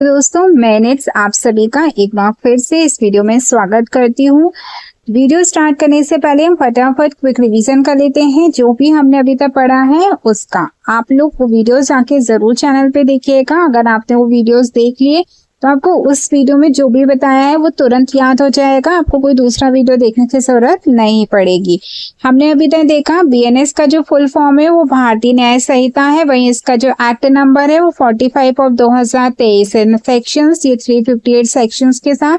दोस्तों, मैं आप सभी का एक बार फिर से इस वीडियो में स्वागत करती हूँ। वीडियो स्टार्ट करने से पहले हम फटाफट क्विक रिवीजन कर लेते हैं जो भी हमने अभी तक पढ़ा है उसका। आप लोग वो वीडियोस जाके जरूर चैनल पे देखिएगा। अगर आपने वो वीडियोस देख लिए तो आपको उस वीडियो में जो भी बताया है वो तुरंत याद हो जाएगा। आपको कोई दूसरा वीडियो देखने की जरूरत नहीं पड़ेगी। हमने अभी तक देखा बीएनएस का जो फुल फॉर्म है वो भारतीय न्याय संहिता है। वहीं इसका जो एक्ट नंबर है वो 45 ऑफ 2023 है। सेक्शंस ये 358 सेक्शंस के साथ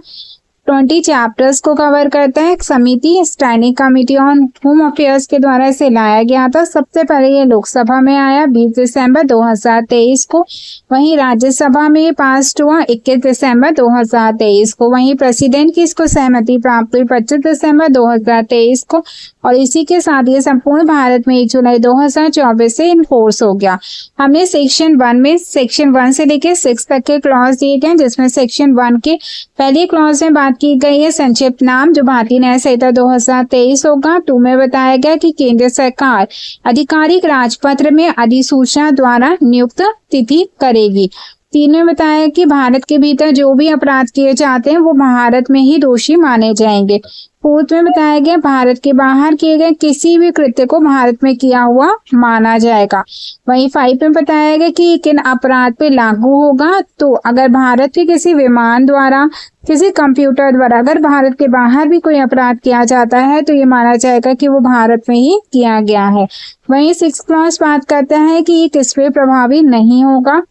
20 चैप्टर्स को कवर करता है। एक समिति standing committee on home affairs के द्वारा इसे लाया गया था। सबसे पहले ये लोकसभा में आया 20 दिसंबर 2023 को। वहीं राज्यसभा में पास हुआ 21 दिसंबर 2023 को। वहीं प्रेसिडेंट की इसको सहमति प्राप्त हुई 25 दिसंबर 2023 को। और इसी के साथ ये संपूर्ण भारत में 1 जुलाई 2024 से इनफोर्स हो गया। हमने सेक्शन 1 में सेक्शन 1 से लेकर 6 तक के क्लॉज दिए गए, जिसमें सेक्शन 1 के पहले क्लॉज में बात की गई है संक्षिप्त नाम जो भारतीय न्याय संहिता 2023 होगा। 2 में बताया गया कि केंद्र सरकार आधिकारिक राजपत्र में अधिसूचना द्वारा नियुक्त तिथि करेगी। 3 में बताया कि भारत के भीतर जो भी अपराध किए जाते हैं वो भारत में ही दोषी माने जाएंगे। 4 में बताया गया भारत के बाहर किए गए किसी भी कृत्य को भारत में किया हुआ माना जाएगा। वहीं 5 में बताया गया कि किन अपराध पे लागू होगा। तो अगर भारत के किसी विमान द्वारा, किसी कंप्यूटर द्वारा अगर भारत के बाहर भी कोई अपराध किया जाता है तो ये माना जाएगा कि वो भारत में ही किया गया है। वहीं 6 क्लॉज बात करता है कि ये किस पे प्रभावी नहीं होगा।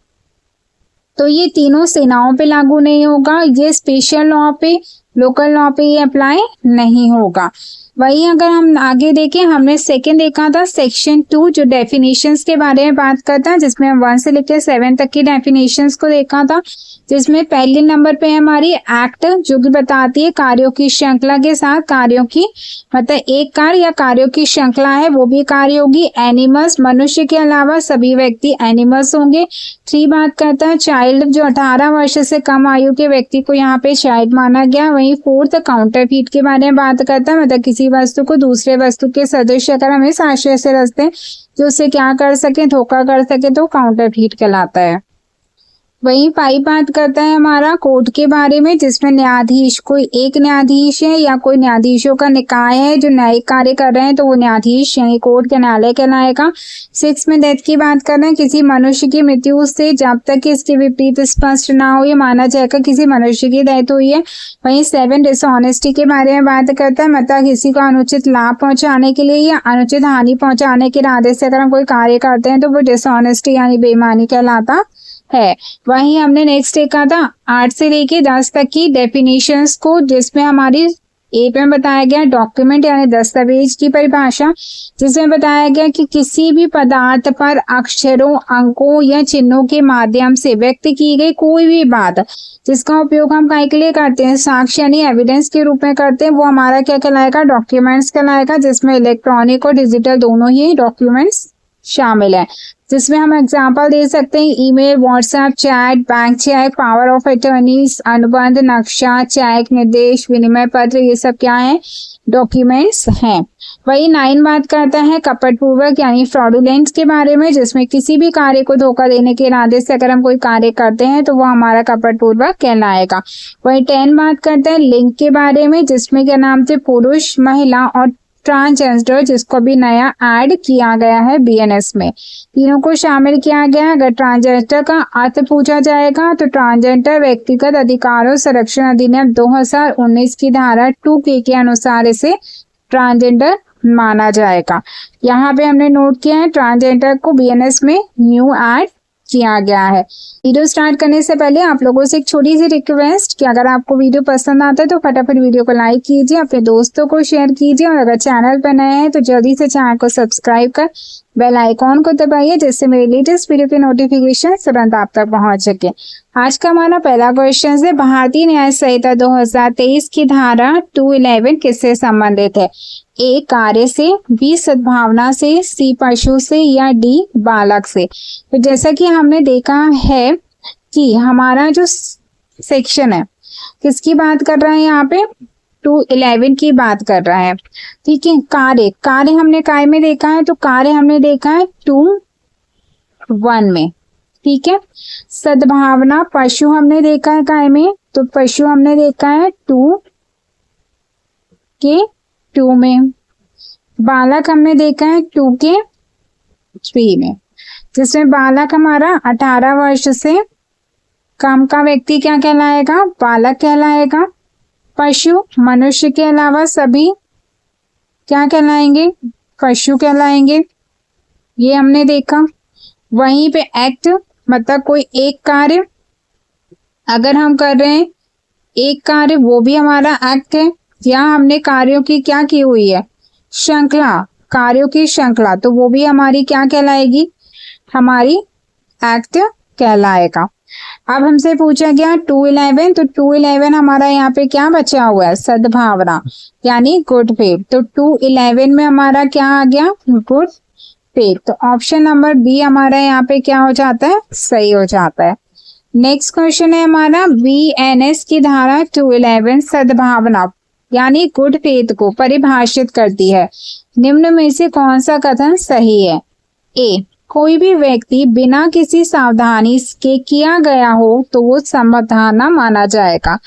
तो ये तीनों सेनाओं पे लागू नहीं होगा। ये स्पेशल लॉ पे, लोकल लॉ पे ये अप्लाई नहीं होगा। वही अगर हम आगे देखें, हमने सेकंड देखा था सेक्शन 2 जो डेफिनेशंस के बारे में बात करता है, जिसमें हम 1 से लेकर 7 तक की डेफिनेशंस को देखा था। जिसमें पहले नंबर पे हमारी एक्ट जो कि बताती है कार्यों की श्रृंखला के साथ कार्यों की, मतलब एक कार्य या कार्यों की श्रृंखला है वो भी कार्य होगी। एनिमल्स, मनुष्य के अलावा सभी व्यक्ति एनिमल्स होंगे। 3 बात करता है चाइल्ड जो 18 वर्ष से कम आयु के व्यक्ति को यहाँ पे चाइल्ड माना गया। वहीं 4 काउंटरफीट के बारे में बात करता है, मतलब किसी वस्तु को दूसरे वस्तु के सदस्य अगर हमें आश्रय से रखते हैं जो उसे क्या कर सके, धोखा कर सके, तो काउंटरफीट कहलाता है। वहीं 5 बात करता है हमारा कोर्ट के बारे में, जिसमें न्यायाधीश, कोई एक न्यायाधीश है या कोई न्यायाधीशों का निकाय है जो न्यायिक कार्य कर रहे हैं तो वो न्यायाधीश यानी कोर्ट का न्यायालय कहलाएगा। 6 में डेथ की बात कर रहे हैं, किसी मनुष्य की मृत्यु से जब तक इसके विपरीत स्पष्ट ना हो ये माना जाएगा किसी मनुष्य की डेथ हुई है। वहीं 7 डिसऑनेस्टी के बारे में बात करता है, मतलब किसी को अनुचित लाभ पहुंचाने के लिए या अनुचित हानि पहुंचाने के इरादे से अगर हम कोई कार्य करते हैं तो वो डिसऑनेस्टी यानी बेईमानी कहलाता है। वहीं हमने नेक्स्ट देखा था 8 से लेके 10 तक की डेफिनेशंस को, जिसमें हमारी 8 में बताया गया डॉक्यूमेंट यानी दस्तावेज की परिभाषा, जिसमें बताया गया कि किसी भी पदार्थ पर अक्षरों, अंकों या चिन्हों के माध्यम से व्यक्त की गई कोई भी बात जिसका उपयोग हम काय के लिए करते हैं, साक्ष्य यानी एविडेंस के रूप में करते हैं, वो हमारा क्या कहलाएगा, डॉक्यूमेंट्स कहलाएगा। जिसमें इलेक्ट्रॉनिक और डिजिटल दोनों ही डॉक्यूमेंट्स शामिल है। जिसमें हम एग्जांपल दे सकते हैं email, WhatsApp, chat, bank cheque, power of attorneys, अनुबंध, नक्शा, चेक, निर्देश, विनिमय पत्र, ये सब क्या है, डॉक्यूमेंट्स हैं। वही 9 बात करता है कपटपूर्वक यानी फ्रॉडुलेंट के बारे में, जिसमें किसी भी कार्य को धोखा देने के इरादे से अगर हम कोई कार्य करते हैं तो वो हमारा कपटपूर्वक कहलाएगा। वही 10 बात करता है लिंग के बारे में, जिसमें क्या नाम थे, पुरुष, महिला और ट्रांसजेंडर, जिसको भी नया ऐड किया गया है बीएनएस में, तीनों को शामिल किया गया। अगर ट्रांसजेंडर का अर्थ पूछा जाएगा तो ट्रांसजेंडर व्यक्तिगत अधिकारों संरक्षण अधिनियम 2019 की धारा 2K के अनुसार इसे ट्रांसजेंडर माना जाएगा। यहाँ पे हमने नोट किया है ट्रांसजेंडर को बीएनएस में न्यू ऐड किया गया है। वीडियो स्टार्ट करने से पहले आप लोगों से एक छोटी सी रिक्वेस्ट कि अगर आपको वीडियो पसंद आता है तो फटाफट वीडियो को लाइक कीजिए, अपने दोस्तों को शेयर कीजिए और अगर चैनल पर नए हैं तो जल्दी से चैनल को सब्सक्राइब कर बेल आइकॉन को दबाइए, जिससे मेरे लेटेस्ट वीडियो के नोटिफिकेशन तुरंत आप तक पहुंच सके। आज का हमारा पहला क्वेश्चन है भारतीय न्याय संहिता 2023 की धारा 211 किससे संबंधित है? ए कार्य से, बी सद्भावना से, सी पशु से या डी बालक से। तो जैसा कि हमने देखा है कि हमारा जो सेक्शन है किसकी बात कर रहा है, यहाँ पे 211 की बात कर रहा है। ठीक है, कार्य हमने काय में देखा है, तो कार्य हमने देखा है 2:1 में। ठीक है। सद्भावना पशु हमने देखा है काय में, तो पशु हमने देखा है 2 के 2 में। बालक हमने देखा है 2 के 3 में, जिसमें बालक हमारा 18 वर्ष से कम का व्यक्ति क्या कहलाएगा, बालक कहलाएगा। पशु मनुष्य के अलावा सभी क्या कहलाएंगे, पशु कहलाएंगे, ये हमने देखा। वहीं पे एक्ट मतलब कोई एक कार्य अगर हम कर रहे हैं, एक कार्य वो भी हमारा एक्ट है। यहाँ हमने कार्यों की क्या की हुई है, श्रृंखला, कार्यों की श्रृंखला, तो वो भी हमारी क्या कहलाएगी, हमारी एक्ट कहलाएगा। अब हमसे पूछा गया 211, तो 211 हमारा यहाँ पे क्या बचा हुआ है, सद्भावना यानी गुड फेथ। तो 211 में हमारा क्या आ गया, गुड फेथ। तो ऑप्शन नंबर बी हमारा यहाँ पे क्या हो जाता है, सही हो जाता है। नेक्स्ट क्वेश्चन है हमारा बीएनएस की धारा 211 सद्भावना यानी गुड फेथ को परिभाषित करती है। निम्न में से कौन सा कथन सही है। ए, कोई भी व्यक्ति बिना किसी सावधानी के किया गया हो तो वो सद्भावना माना जाएगा।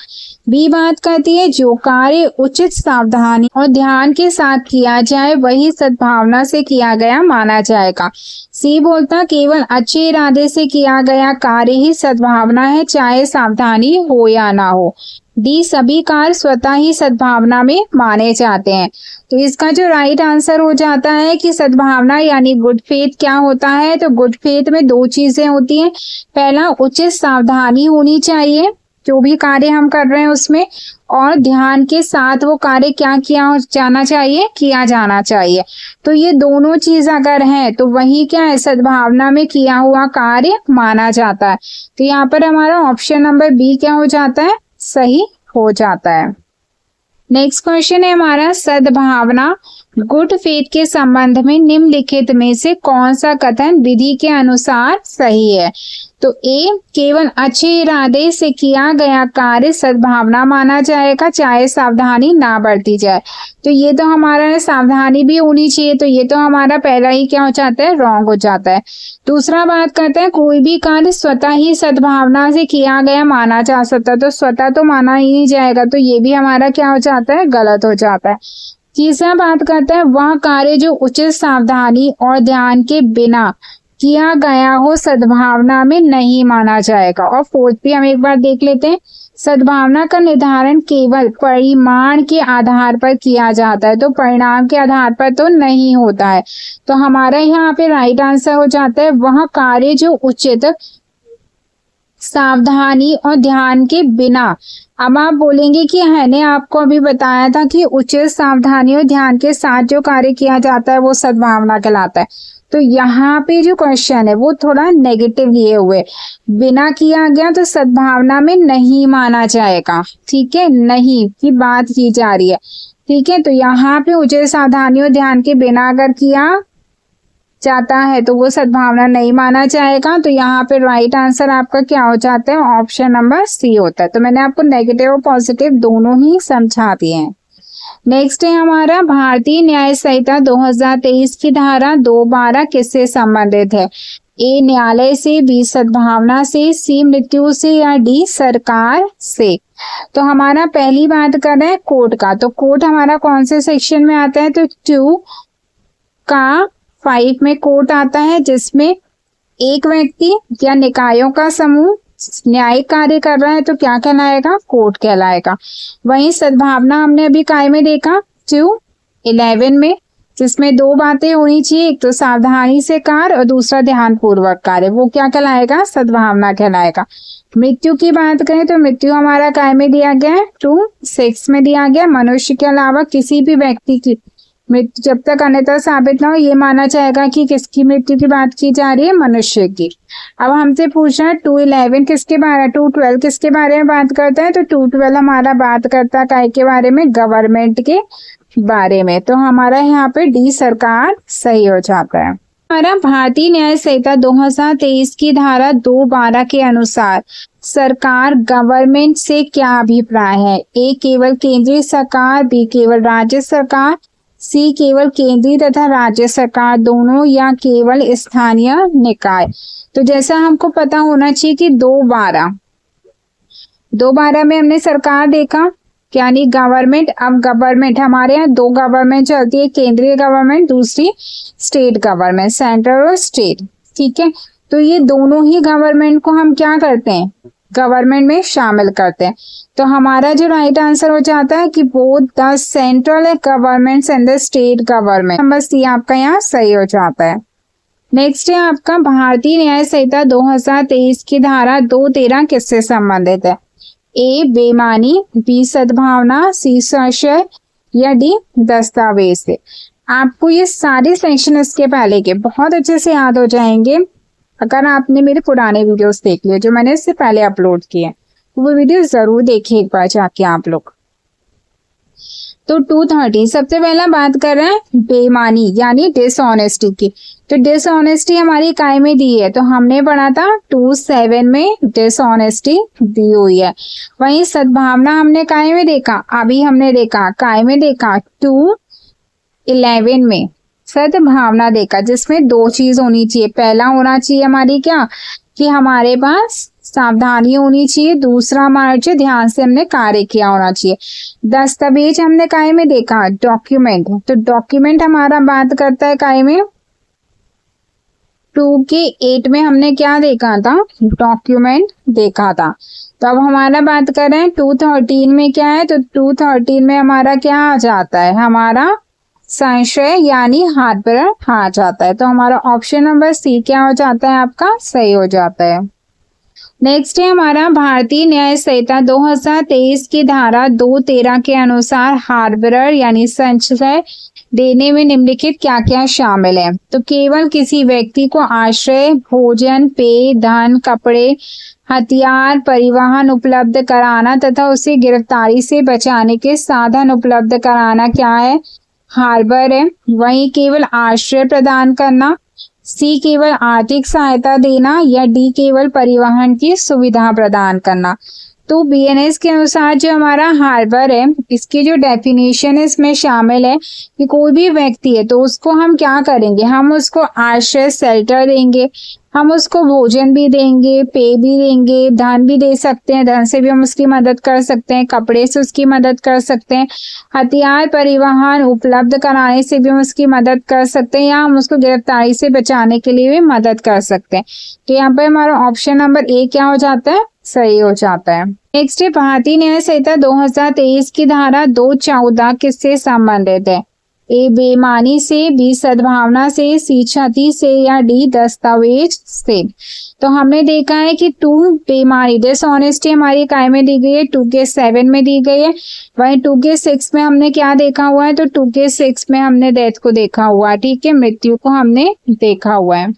बी बात करती है जो कार्य उचित सावधानी और ध्यान के साथ किया जाए वही सद्भावना से किया गया माना जाएगा। सी बोलता केवल अच्छे इरादे से किया गया कार्य ही सद्भावना है, चाहे सावधानी हो या ना हो। डी सभी कार्य स्वतः ही सद्भावना में माने जाते हैं। तो इसका जो राइट आंसर हो जाता है कि सद्भावना यानी गुड फेथ क्या होता है, तो गुड फेथ में 2 चीजें होती हैं। पहला, उचित सावधानी होनी चाहिए जो भी कार्य हम कर रहे हैं उसमें, और ध्यान के साथ वो कार्य क्या किया जाना चाहिए। तो ये दोनों चीज अगर है तो वही क्या है, सद्भावना में किया हुआ कार्य माना जाता है। तो यहाँ पर हमारा ऑप्शन नंबर बी क्या हो जाता है, सही हो जाता है। नेक्स्ट क्वेश्चन है हमारा सद्भावना गुड फेथ के संबंध में निम्नलिखित में से कौन सा कथन विधि के अनुसार सही है। तो ए, केवल अच्छे इरादे से किया गया कार्य सद्भावना माना जाएगा, चाहे सावधानी ना बरती जाए। तो ये तो हमारा सावधानी भी होनी चाहिए, तो ये तो हमारा पहला ही क्या हो जाता है, रॉन्ग हो जाता है। दूसरा बात करते हैं कोई भी कार्य स्वतः ही सद्भावना से किया गया माना जा सकता है, तो स्वतः तो माना ही नहीं जाएगा, तो ये भी हमारा क्या हो जाता है, गलत हो जाता है। तीसरा बात करते हैं वह कार्य जो उचित सावधानी और ध्यान के बिना किया गया हो सद्भावना में नहीं माना जाएगा। और फोर्थ भी हम एक बार देख लेते हैं, सद्भावना का निर्धारण केवल परिमाण के आधार पर किया जाता है, तो परिणाम के आधार पर तो नहीं होता है। तो हमारा यहाँ पे राइट आंसर हो जाता है वह कार्य जो उचित सावधानी और ध्यान के बिना। अब आप बोलेंगे कि मैंने आपको अभी बताया था कि उचित सावधानी और ध्यान के साथ जो कार्य किया जाता है वो सद्भावना कहलाता है। तो यहाँ पे जो क्वेश्चन है वो थोड़ा नेगेटिव लिए हुए, बिना किया गया तो सद्भावना में नहीं माना जाएगा, ठीक है, नहीं की बात की जा रही है, ठीक है। तो यहाँ पे उचित सावधानी और ध्यान के बिना अगर किया जाता है तो वो सद्भावना नहीं माना जाएगा। तो यहाँ पे राइट आंसर आपका क्या हो जाता है, ऑप्शन नंबर सी होता है। तो मैंने आपको नेगेटिव और पॉजिटिव दोनों ही समझा दिए हैं। नेक्स्ट है हमारा भारतीय न्याय संहिता 2023 की धारा 212 किससे संबंधित है। ए, न्यायालय से, बी, सद्भावना से, सी, मृत्यु से, या डी, सरकार से। तो हमारा पहली बात कर रहे हैं कोर्ट का, तो कोर्ट हमारा कौन से सेक्शन में आता है, तो 2 का 5 में कोर्ट आता है, जिसमें एक व्यक्ति या निकायों का समूह न्यायिक कार्य कर रहा है तो क्या कहलाएगा, कोर्ट कहलाएगा। वहीं सद्भावना हमने अभी काय में देखा 211 में, जिसमें 2 बातें होनी चाहिए, एक तो सावधानी से कार्य और दूसरा ध्यान पूर्वक कार्य, वो क्या कहलाएगा, सद्भावना कहलाएगा। मृत्यु की बात करें तो मृत्यु हमारा काय में दिया गया है 2:6 में दिया गया, मनुष्य के अलावा किसी भी व्यक्ति की मृत्यु जब तक अन्यथा साबित ना हो ये माना जाएगा कि किसकी मृत्यु की बात की जा रही है, मनुष्य की। अब हमसे पूछना है 211 किसके बारे, 212 किसके बारे में बात करता है, तो 212 हमारा बात करता है काय के बारे में, गवर्नमेंट के बारे में। तो हमारा यहाँ पे डी, सरकार सही हो जाता है। हमारा भारतीय न्याय संहिता 2023 की धारा 212 के अनुसार सरकार गवर्नमेंट से क्या अभिप्राय है। ए, केवल केंद्रीय सरकार, बी, केवल राज्य सरकार, सी केवल केंद्रीय तथा राज्य सरकार दोनों या केवल स्थानीय निकाय। तो जैसा हमको पता होना चाहिए कि 2/12 में हमने सरकार देखा, यानी गवर्नमेंट। अब गवर्नमेंट हमारे यहाँ 2 गवर्नमेंट चलती है, केंद्रीय गवर्नमेंट, दूसरी स्टेट गवर्नमेंट, सेंट्रल और स्टेट। ठीक है, तो ये दोनों ही गवर्नमेंट को हम क्या करते हैं, गवर्नमेंट में शामिल करते हैं। तो हमारा जो राइट आंसर हो जाता है कि both the central government and the state government. Number C आपका यहाँ सही हो जाता है। नेक्स्ट है आपका भारतीय न्याय संहिता 2023 की धारा 213 किससे संबंधित है? ए बेईमानी, बी सद्भावना, सी संशय या डी दस्तावेज से। आपको ये सारे सेक्शन इसके पहले के बहुत अच्छे से याद हो जाएंगे अगर आपने मेरे पुराने वीडियोस देख लिए जो मैंने इससे पहले अपलोड किए, तो वो वीडियो जरूर देखिए एक बार जाके आप लोग। तो 230 सबसे पहला बात कर रहे हैं बेईमानी यानी डिसऑनेस्टी की। तो डिसऑनेस्टी हमारी इकाई में दी है, तो हमने पढ़ा था 27 में डिसऑनेस्टी दी हुई है। वहीं सद्भावना हमने इकाई में देखा, अभी हमने देखा इकाई में देखा 211 में सद्भावना देखा, जिसमें 2 चीज होनी चाहिए। पहला होना चाहिए हमारी क्या कि हमारे पास सावधानी होनी चाहिए, दूसरा हमारे जो ध्यान से हमने कार्य किया होना चाहिए। दस्तावेज हमने काय में देखा डॉक्यूमेंट, तो डॉक्यूमेंट हमारा बात करता है काय में 2 के 8 में हमने क्या देखा था, डॉक्यूमेंट देखा था। तो अब हमारा बात कर रहे हैं 213 में क्या है, तो 213 में हमारा क्या आ जाता है, हमारा संशय यानी हार्बरर आ जाता है। तो हमारा ऑप्शन नंबर सी क्या हो जाता है, आपका सही हो जाता है। नेक्स्ट है हमारा भारतीय न्याय संहिता 2023 की धारा 213 के अनुसार हार्बरर यानी संशय देने में निम्नलिखित क्या क्या शामिल है? तो केवल किसी व्यक्ति को आश्रय, भोजन, पेय, धन, कपड़े, हथियार, परिवहन उपलब्ध कराना तथा उसे गिरफ्तारी से बचाने के साधन उपलब्ध कराना क्या है, हार्बर है। वहीं केवल आश्रय प्रदान करना, सी केवल आर्थिक सहायता देना या डी केवल परिवहन की सुविधा प्रदान करना। तो बीएनएस के अनुसार जो हमारा हार्बर है, इसकी जो डेफिनेशन है इसमें शामिल है कि कोई भी व्यक्ति है तो उसको हम क्या करेंगे, हम उसको आश्रय शेल्टर देंगे, हम उसको भोजन भी देंगे, पेय भी देंगे, धन भी दे सकते हैं, धन से भी हम उसकी मदद कर सकते हैं, कपड़े से उसकी मदद कर सकते हैं, हथियार परिवहन उपलब्ध कराने से भी हम उसकी मदद कर सकते हैं, या हम उसको गिरफ्तारी से बचाने के लिए भी मदद कर सकते हैं। तो यहाँ पे हमारा ऑप्शन नंबर ए क्या हो जाता है, सही हो जाता है। नेक्स्ट है भारतीय न्याय संहिता 2023 की धारा 214 किससे संबंधित है? ए बेईमानी से, बी सद्भावना से, सी क्षति से या डी दस्तावेज से। तो हमने देखा है कि 2 बेईमानी डिसऑनेस्टी हमारी काय में दी गई है, 2 के 7 में दी गई है। वहीं 2 के 6 में हमने क्या देखा हुआ है, तो 2 के 6 में हमने डेथ को देखा हुआ है, ठीक है, मृत्यु को हमने देखा हुआ है।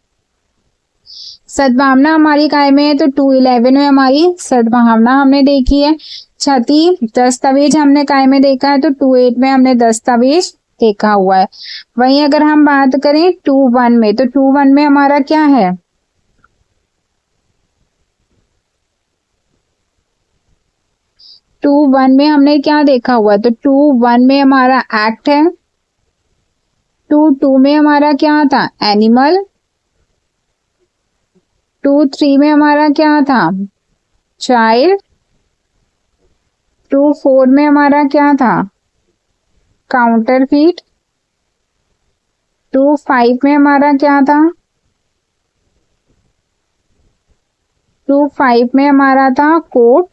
सद्भावना हमारी काय में है, तो 211 में हमारी सद्भावना हमने देखी है। क्षति दस्तावेज हमने काय में देखा है, तो 28 में हमने दस्तावेज देखा हुआ है। वहीं अगर हम बात करें 21 में, तो 21 में हमारा क्या है, टू वन में हमने क्या देखा हुआ, तो 21 में हमारा एक्ट है, 22 में हमारा क्या था, एनिमल, 23 में हमारा क्या था, चाइल्ड, 24 में हमारा क्या था, काउंटरफीट, 25 में हमारा क्या था, 25 में हमारा था कोर्ट,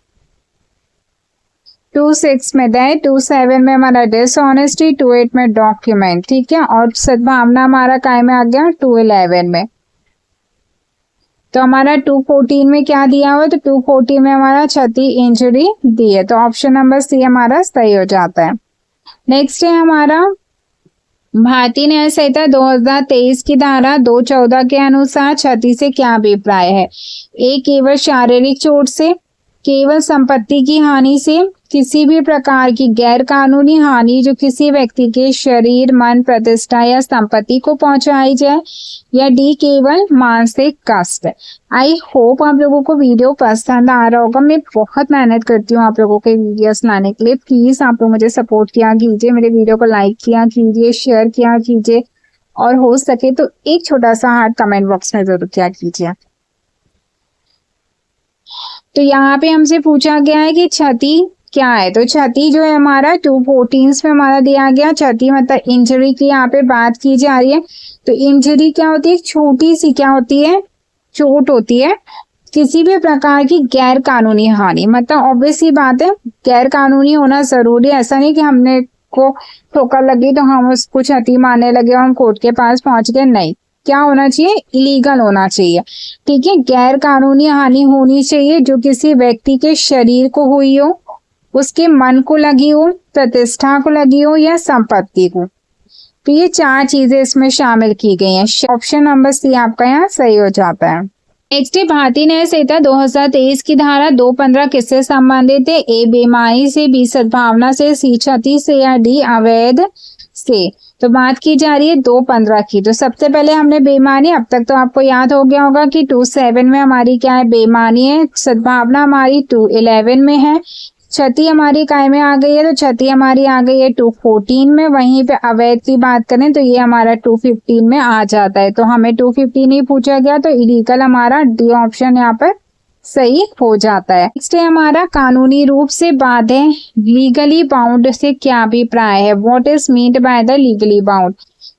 26 में डेथ, 27 में हमारा डिसऑनेस्टी, 28 में डॉक्यूमेंट, ठीक है, और सद्भावना हमारा काय में आ गया 211 में। तो हमारा 214 में क्या दिया हुआ है, तो 214 में हमारा क्षति इंजरी दी है। तो ऑप्शन नंबर सी हमारा सही हो जाता है। नेक्स्ट है हमारा भारतीय न्याय संहिता 2023 की धारा 214 के अनुसार क्षति से क्या अभिप्राय है? ए केवल शारीरिक चोट से, केवल संपत्ति की हानि से, किसी भी प्रकार की गैर कानूनी हानि जो किसी व्यक्ति के शरीर, मन, प्रतिष्ठा या संपत्ति को पहुंचाई जाए, या डी केवल मानसिक कष्ट। आई होप आप लोगों को वीडियो पसंद आ रहा होगा। मैं बहुत मेहनत करती हूँ आप लोगों के वीडियोस लाने के लिए। प्लीज आप लोग मुझे सपोर्ट किया कीजिए, मेरे वीडियो को लाइक किया कीजिए, शेयर किया कीजिए, और हो सके तो एक छोटा सा हार्ट कमेंट बॉक्स में जरूर किया कीजिए। तो यहाँ पे हमसे पूछा गया है कि क्षति क्या है। तो क्षति जो है हमारा 214 में हमारा दिया गया। क्षति मतलब इंजरी की यहाँ पे बात की जा रही है। तो इंजरी क्या होती है, छोटी सी क्या होती है, चोट होती है। किसी भी प्रकार की गैर कानूनी हानि, मतलब ऑब्वियस ही बात है गैर कानूनी होना जरूरी है। ऐसा नहीं कि हमने को ठोकर लगी तो हम उसको क्षति मारने लगे और हम कोर्ट के पास पहुंच गए, नहीं। क्या होना चाहिए, इलीगल होना चाहिए, ठीक है। गैर कानूनी हानि होनी चाहिए जो किसी व्यक्ति के शरीर को हुई हो, उसके मन को लगी हो, प्रतिष्ठा को लगी हो, या संपत्ति को। तो ये 4 चीजें इसमें शामिल की गई हैं। ऑप्शन नंबर सी आपका यहाँ सही हो जाता है। नेक्स्ट है भारतीय न्याय संहिता 2023 की धारा 215 किससे संबंधित है। ए बेईमानी से, बी सद्भावना से, सी क्षति से, या डी अवैध से। तो बात की जा रही है 215 की। तो सबसे पहले हमने बेईमानी, अब तक तो आपको याद हो गया होगा कि 27 में हमारी क्या है, बेईमानी है। सद्भावना हमारी 211 में है। क्षति हमारी काय में आ गई है, तो क्षति हमारी आ गई है 214 में। वहीं पे अवैध की बात करें तो ये हमारा 215 में आ जाता है। तो हमें 215 ही पूछा गया, तो इलीगल हमारा डी ऑप्शन यहाँ पर सही हो जाता है। नेक्स्ट है हमारा कानूनी रूप से बाध्य। लीगली बाउंड से क्या अभिप्राय है। What is meant by the legally bound.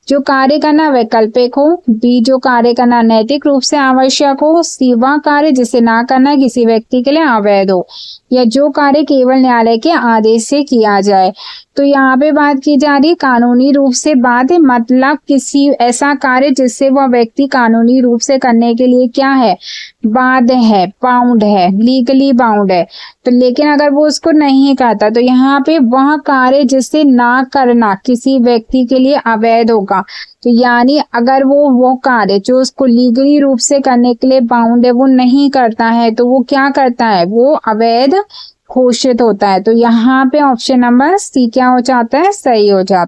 जो कार्य करना वैकल्पिक हो, बी जो कार्य करना नैतिक रूप से आवश्यक हो, सी वह कार्य जिसे ना करना किसी व्यक्ति के लिए अवैध हो, या जो कार्य केवल न्यायालय के आदेश से किया जाए। तो यहाँ पे बात की जा रही है कानूनी रूप से बाध्य, मतलब किसी ऐसा कार्य जिससे वह व्यक्ति कानूनी रूप से करने के लिए क्या है, बाध्य है, बाउंड है, लीगली बाउंड है। तो लेकिन अगर वो उसको नहीं करता तो यहाँ पे वह कार्य जिससे ना करना किसी व्यक्ति के लिए अवैध होगा। तो यानी अगर वो कार्य जो उसको लीगली रूप से करने के लिए बाउंड है वो नहीं करता है, तो वो क्या करता है, वो अवैध घोषित होता है। तो यहाँ पे ऑप्शन नंबर सी क्या हो जाता है, सही हो जाता है।